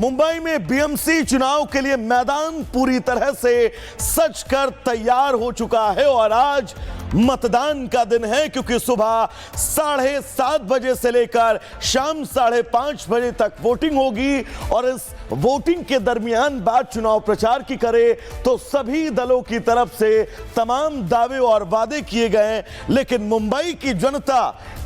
मुंबई में बीएमसी चुनाव के लिए मैदान पूरी तरह से सज कर तैयार हो चुका है और आज मतदान का दिन है, क्योंकि सुबह 7:30 बजे से लेकर शाम 5:30 बजे तक वोटिंग होगी। और इस वोटिंग के दरमियान बात चुनाव प्रचार की करे तो सभी दलों की तरफ से तमाम दावे और वादे किए गए, लेकिन मुंबई की जनता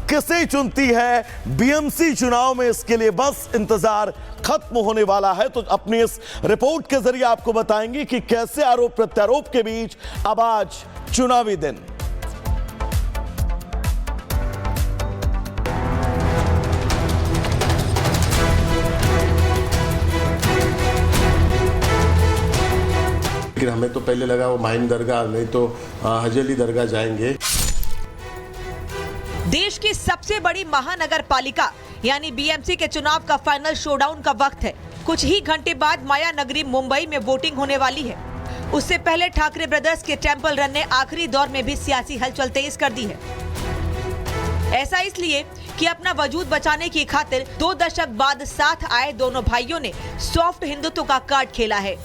किसे चुनती है बीएमसी चुनाव में, इसके लिए बस इंतजार खत्म होने वाला है। तो अपनी इस रिपोर्ट के जरिए आपको बताएंगे कि कैसे आरोप प्रत्यारोप के बीच अब आज चुनावी दिन। लेकिन हमें तो पहले लगा वो माइन दरगाह, नहीं तो हजेली दरगाह जाएंगे। देश की सबसे बड़ी महानगर पालिका यानी बीएमसी के चुनाव का फाइनल शोडाउन का वक्त है। कुछ ही घंटे बाद माया नगरी मुंबई में वोटिंग होने वाली है। उससे पहले ठाकरे ब्रदर्स के टेंपल रन ने आखिरी दौर में भी सियासी हलचल तेज कर दी है। ऐसा इसलिए कि अपना वजूद बचाने की खातिर 2 दशक बाद साथ आए दोनों भाइयों ने सॉफ्ट हिंदुत्व का कार्ड खेला है,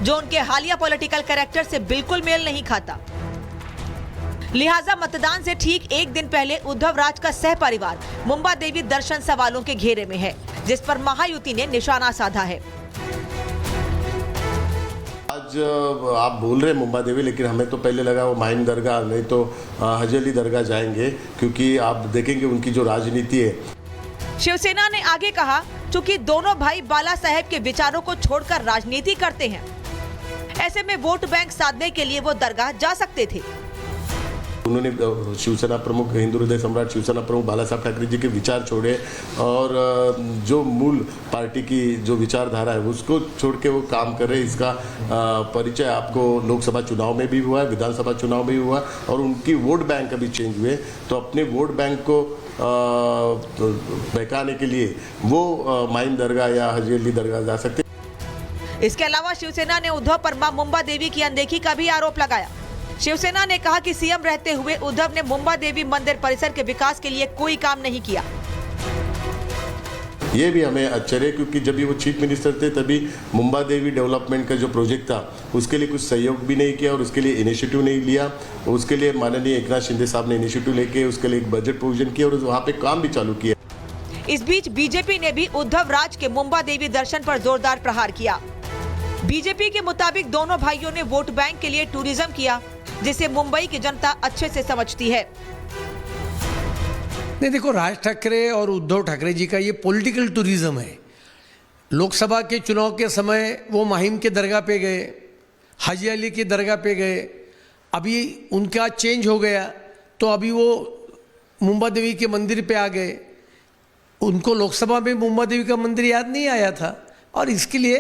जो उनके हालिया पॉलिटिकल कैरेक्टर से बिल्कुल मेल नहीं खाता। लिहाजा मतदान से ठीक एक दिन पहले उद्धव राज का सहपरिवार मुंबा देवी दर्शन सवालों के घेरे में है, जिस पर महायुति ने निशाना साधा है। आज आप बोल रहे हैं मुंबा देवी, लेकिन हमें तो पहले लगा वो माइन दरगाह, नहीं तो हजेली दरगाह जाएंगे, क्योंकि आप देखेंगे उनकी जो राजनीति है। शिवसेना ने आगे कहा, चूंकि दोनों भाई बाला साहेब के विचारों को छोड़कर राजनीति करते हैं, ऐसे में वोट बैंक साधने के लिए वो दरगाह जा सकते थे। उन्होंने शिवसेना प्रमुख, हिंदू हृदय सम्राट शिवसेना प्रमुख बाला साहब ठाकरे जी के विचार छोड़े और जो मूल पार्टी की जो विचारधारा है उसको छोड़ के वो काम कर रहे हैं। इसका परिचय आपको लोकसभा चुनाव में भी हुआ है, विधानसभा चुनाव में भी हुआ, और उनकी वोट बैंक अभी चेंज हुए, तो अपने वोट बैंक को बहकाने के लिए वो माइन दरगाह या हजेली दरगाह जा सकते। इसके अलावा शिवसेना ने उद्धव पर मां मुंबा देवी की अनदेखी का भी आरोप लगाया। शिवसेना ने कहा कि सीएम रहते हुए उद्धव ने मुंबा देवी मंदिर परिसर के विकास के लिए कोई काम नहीं किया। ये भी हमें आश्चर्य, क्योंकि जब वो चीफ मिनिस्टर थे तभी मुंबा देवी डेवलपमेंट का जो प्रोजेक्ट था उसके लिए कुछ सहयोग भी नहीं किया और उसके लिए इनिशिएटिव नहीं लिया। उसके लिए माननीय एकनाथ शिंदे साहब ने इनिशिएटिव लेके उसके लिए एक बजट प्रोविजन किया और वहाँ पे काम भी चालू किया। इस बीच बीजेपी ने भी उद्धव राज के मुंबा देवी दर्शन पर जोरदार प्रहार किया। बीजेपी के मुताबिक दोनों भाइयों ने वोट बैंक के लिए टूरिज्म किया, जिसे मुंबई की जनता अच्छे से समझती है। नहीं, देखो, राज ठाकरे और उद्धव ठाकरे जी का ये पॉलिटिकल टूरिज्म है। लोकसभा के चुनाव के समय वो माहिम के दरगाह पे गए, हाजी अली की दरगाह पे गए, अभी उनका चेंज हो गया तो अभी वो मुंबा देवी के मंदिर पे आ गए। उनको लोकसभा में मुंबा देवी का मंदिर याद नहीं आया था, और इसके लिए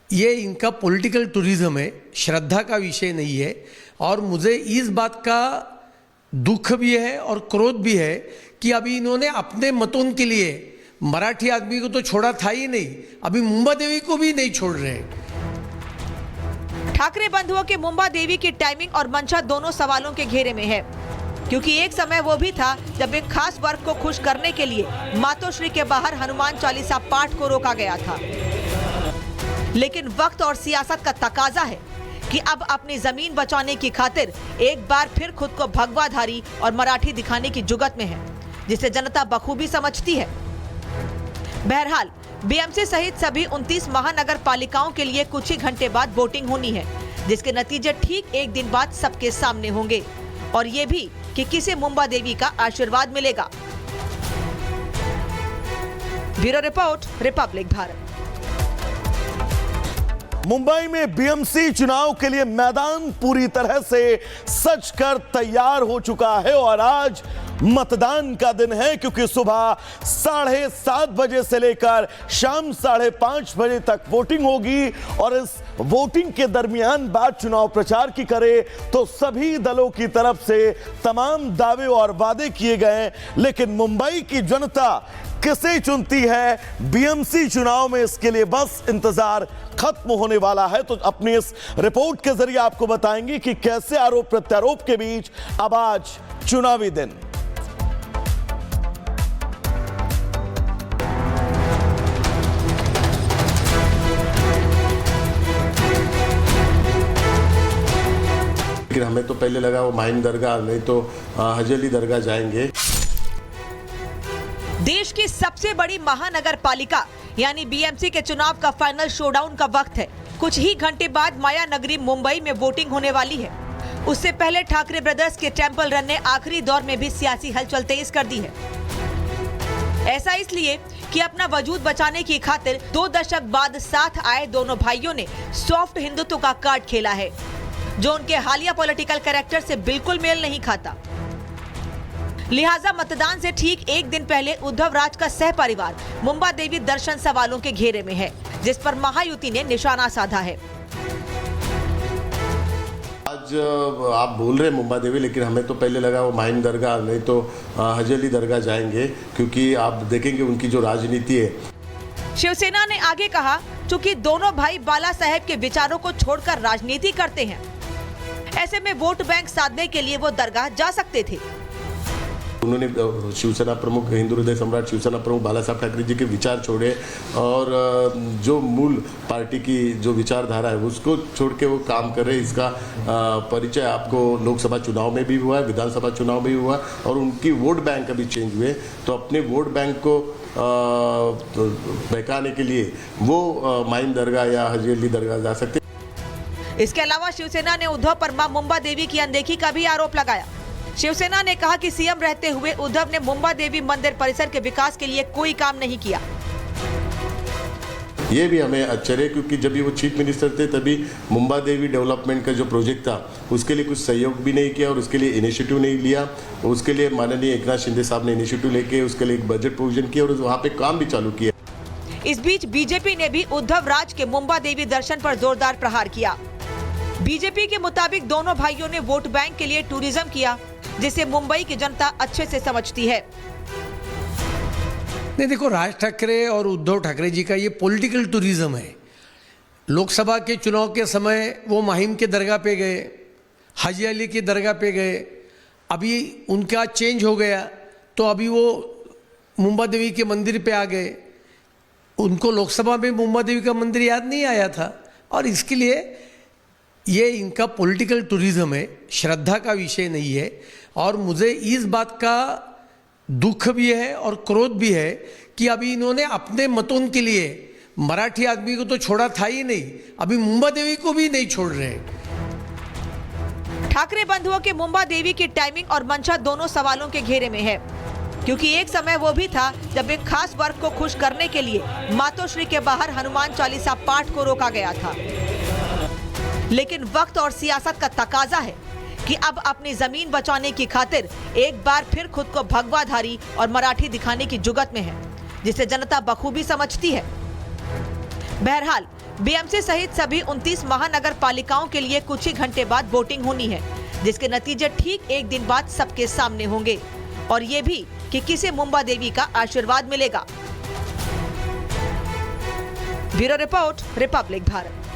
ये इनका पॉलिटिकल टूरिज्म है, श्रद्धा का विषय नहीं है। और मुझे इस बात का दुख भी है और क्रोध भी है कि अभी इन्होंने अपने मतों के लिए मराठी आदमी को तो छोड़ा था ही नहीं, अभी मुंबा देवी को भी नहीं छोड़ रहे। ठाकरे बंधुओं के मुंबा देवी की टाइमिंग और मंशा दोनों सवालों के घेरे में है, क्योंकि एक समय वो भी था जब एक खास वर्ग को खुश करने के लिए मातोश्री के बाहर हनुमान चालीसा पाठ को रोका गया था। लेकिन वक्त और सियासत का तकाजा है कि अब अपनी जमीन बचाने की खातिर एक बार फिर खुद को भगवाधारी और मराठी दिखाने की जुगत में है, जिसे जनता बखूबी समझती है। बहरहाल बीएमसी सहित सभी 29 महानगर पालिकाओं के लिए कुछ ही घंटे बाद वोटिंग होनी है, जिसके नतीजे ठीक एक दिन बाद सबके सामने होंगे, और ये भी कि किसे मुंबा देवी का आशीर्वाद मिलेगा। Bureau report, Republic Bharat. Mumbai में बीएमसी चुनाव के लिए मैदान पूरी तरह से सज कर तैयार हो चुका है और आज मतदान का दिन है, क्योंकि सुबह 7:30 बजे से लेकर शाम 5:30 बजे तक वोटिंग होगी। और इस वोटिंग के दरमियान बात चुनाव प्रचार की करे तो सभी दलों की तरफ से तमाम दावे और वादे किए गए, लेकिन मुंबई की जनता किसे चुनती है बीएमसी चुनाव में, इसके लिए बस इंतजार खत्म होने वाला है। तो अपनी इस रिपोर्ट के जरिए आपको बताएंगे कि कैसे आरोप प्रत्यारोप के बीच अब आज चुनावी दिन। लेकिन हमें तो पहले लगा वो माहिम दरगाह नहीं तो हज दरगाह जाएंगे। देश की सबसे बड़ी महानगर पालिका यानी बीएमसी के चुनाव का फाइनल शोडाउन का वक्त है। कुछ ही घंटे बाद माया नगरी मुंबई में वोटिंग होने वाली है। उससे पहले ठाकरे ब्रदर्स के टेंपल रन ने आखिरी दौर में भी सियासी हलचल तेज कर दी है। ऐसा इसलिए कि अपना वजूद बचाने की खातिर 2 दशक बाद साथ आए दोनों भाइयों ने सॉफ्ट हिंदुत्व का कार्ड खेला है, जो उनके हालिया पॉलिटिकल कैरेक्टर से बिल्कुल मेल नहीं खाता। लिहाजा मतदान से ठीक एक दिन पहले उद्धव राज का सह परिवार मुंबा देवी दर्शन सवालों के घेरे में है, जिस पर महायुति ने निशाना साधा है। आज आप बोल रहे हैं मुंबा देवी, लेकिन हमें तो पहले लगा वो माहिम दरगाह नहीं तो हज दरगाह जाएंगे, क्योंकि आप देखेंगे उनकी जो राजनीति है। शिवसेना ने आगे कहा, चूंकि दोनों भाई बाला साहेब के विचारों को छोड़कर राजनीति करते हैं, ऐसे में वोट बैंक साधने के लिए वो दरगाह जा सकते थे। उन्होंने शिवसेना प्रमुख, हिंदू हृदय सम्राट शिवसेना प्रमुख बाला साहब ठाकरे जी के विचार छोड़े और जो मूल पार्टी की जो विचारधारा है उसको छोड़ के वो काम कर रहे हैं। इसका परिचय आपको लोकसभा चुनाव में भी हुआ है, विधानसभा चुनाव में भी हुआ और उनकी वोट बैंक अभी चेंज हुए, तो अपने वोट बैंक को बहकाने के लिए वो माहिम दरगाह या हज दरगाह जा सकते। इसके अलावा शिवसेना ने उद्धव पर मां मुंबा देवी की अनदेखी का भी आरोप लगाया। शिवसेना ने कहा कि सीएम रहते हुए उद्धव ने मुंबा देवी मंदिर परिसर के विकास के लिए कोई काम नहीं किया। ये भी हमें आश्चर्य है, क्योंकि जब भी वो चीफ मिनिस्टर थे तभी मुंबा देवी डेवलपमेंट का जो प्रोजेक्ट था उसके लिए कुछ सहयोग भी नहीं किया और उसके लिए इनिशिएटिव नहीं लिया। उसके लिए माननीय एकनाथ शिंदे साहब ने इनिशिएटिव लेके उसके लिए एक बजट प्रोविजन किया और वहाँ पे काम भी चालू किया। इस बीच बीजेपी ने भी उद्धव राज के मुंबा देवी दर्शन पर जोरदार प्रहार किया। बीजेपी के मुताबिक दोनों भाइयों ने वोट बैंक के लिए टूरिज्म किया, जिसे मुंबई की जनता अच्छे से समझती है। नहीं, देखो, राज ठाकरे और उद्धव ठाकरे जी का ये पॉलिटिकल टूरिज्म है। लोकसभा के चुनाव के समय वो माहिम के दरगाह पे गए, हाजी अली की दरगाह पे गए, अभी उनका चेंज हो गया तो अभी वो मुंबा देवी के मंदिर पे आ गए। उनको लोकसभा में मुंबा देवी का मंदिर याद नहीं आया था और इसके लिए ये इनका पॉलिटिकल टूरिज्म है, श्रद्धा का विषय नहीं है। और मुझे इस बात का दुख भी है और क्रोध भी है कि अभी इन्होंने अपने मतों के लिए मराठी आदमी को तो छोड़ा था ही नहीं, अभी मुंबा देवी को भी नहीं छोड़ रहे। ठाकरे बंधुओं के मुंबा देवी की टाइमिंग और मंशा दोनों सवालों के घेरे में है, क्योंकि एक समय वो भी था जब एक खास वर्ग को खुश करने के लिए मातोश्री के बाहर हनुमान चालीसा पाठ को रोका गया था। लेकिन वक्त और सियासत का तकाजा है कि अब अपनी जमीन बचाने की खातिर एक बार फिर खुद को भगवाधारी और मराठी दिखाने की जुगत में है, जिसे जनता बखूबी समझती है। बहरहाल बीएमसी सहित सभी 29 महानगर पालिकाओं के लिए कुछ ही घंटे बाद वोटिंग होनी है, जिसके नतीजे ठीक एक दिन बाद सबके सामने होंगे और ये भी कि किसे मुंबा देवी का आशीर्वाद मिलेगा। Bureau report, Republic Bharat.